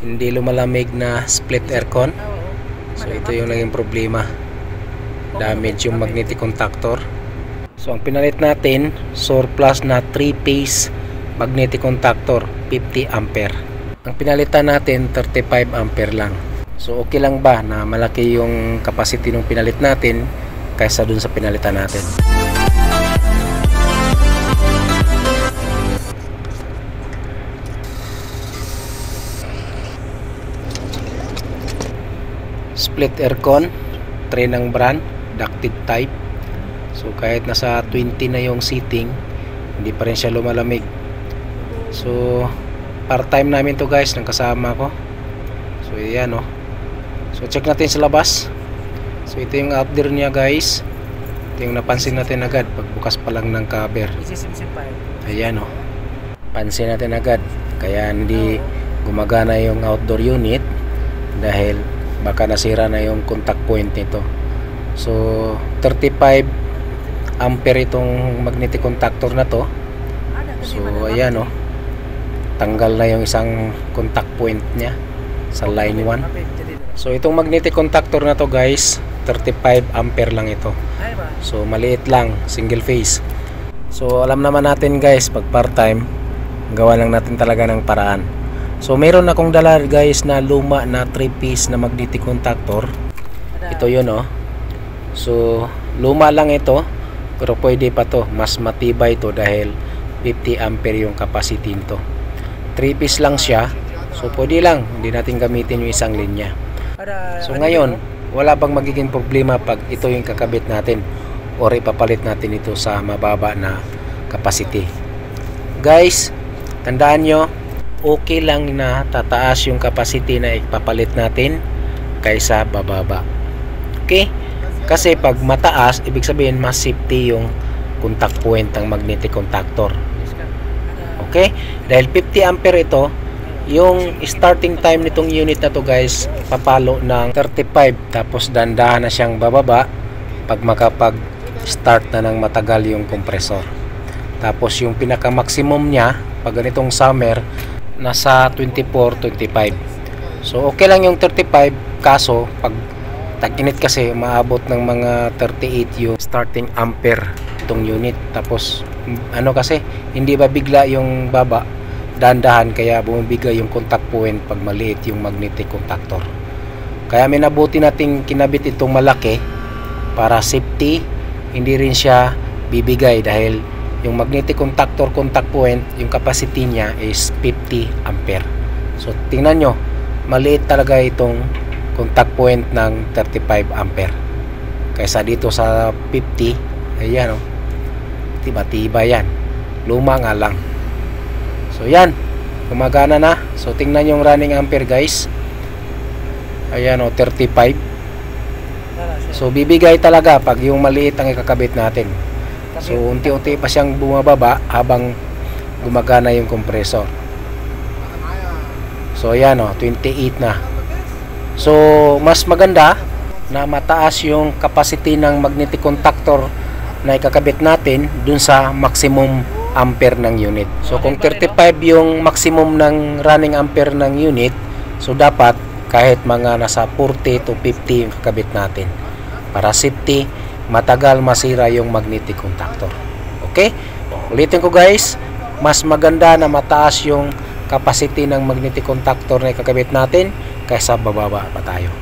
hindi lumalamig na split aircon. So ito yung naging problema, damage yung magnetic contactor. So ang pinalit natin, surplus na 3-phase magnetic contactor, 50 ampere. Ang pinalitan natin 35 ampere lang. So okay lang ba na malaki yung capacity ng pinalit natin kaysa dun sa pinalitan natin? Split aircon, tray ng brand, ducted type. So kahit nasa 20 na yung seating, hindi pa rin siya lumalamig. So part-time namin to guys, ng kasama ko. So yan oh. So check natin sa labas. So ito yung outdoor niya guys. Ito yung napansin natin agad pagbukas pa lang ng cover. Ayan oh. Pansin natin agad. Kaya hindi gumagana yung outdoor unit dahil baka nasira na yung contact point nito. So 35 ampere itong magnetic contactor na to. So ayan oh, tanggal na yung isang contact point niya sa line 1. So itong magnetic contactor na to guys, 35 ampere lang ito. So maliit lang, single phase. So alam naman natin guys, pag part time gawa lang natin talaga ng paraan. So meron akong dala guys na luma na 3-piece na magnetic contactor. Ito yun oh. So luma lang ito, pero pwede pa to, mas matibay to dahil 50 ampere yung capacity nito. 3-piece lang siya, so pwede lang, hindi natin gamitin yung isang linya. So ngayon, wala bang magiging problema pag ito yung kakabit natin or ipapalit natin ito sa mababa na capacity? Guys, tandaan nyo, okay lang na tataas yung capacity na ipapalit natin kaysa bababa. Okay? Kasi pag mataas, ibig sabihin mas safety yung contact point ng magnetic contactor. Okay? Dahil 50 ampere ito, yung starting time nitong unit na to guys, papalo ng 35, tapos dandahan na siyang bababa pag makapag start na ng matagal yung compressor. Tapos yung pinaka maximum niya pag ganitong summer nasa 24-25. So okay lang yung 35, kaso pag tag-init kasi maabot ng mga 38 yung starting ampere itong unit. Tapos ano kasi hindi ba bigla yung baba, dahan-dahan, kaya bumibigay yung contact point pag maliit yung magnetic contactor. Kaya minabuti nating kinabit itong malaki para safety, hindi rin siya bibigay dahil yung magnetic contactor contact point, yung capacity niya is 50 ampere. So tingnan nyo, maliit talaga itong contact point ng 35 ampere kaysa dito sa 50. Ayan o, tiba-tiba yan, luma nga lang. So yan, gumagana na. So tingnan yung running ampere guys. Ayan o, 35. So bibigay talaga pag yung maliit ang ikakabit natin. So unti-unti pa siyang bumababa habang gumagana yung compressor. So ayan o, 28 na. So mas maganda na mataas yung capacity ng magnetic contactor na ikakabit natin dun sa maximum ampere ng unit. So kung 35 yung maximum ng running ampere ng unit, so dapat kahit mga nasa 40 to 50 yung kakabit natin para safety, matagal masira yung magnetic contactor. Okay? Ulitin ko guys, mas maganda na mataas yung capacity ng magnetic contactor na ikakabit natin kaysa bababa pa tayo.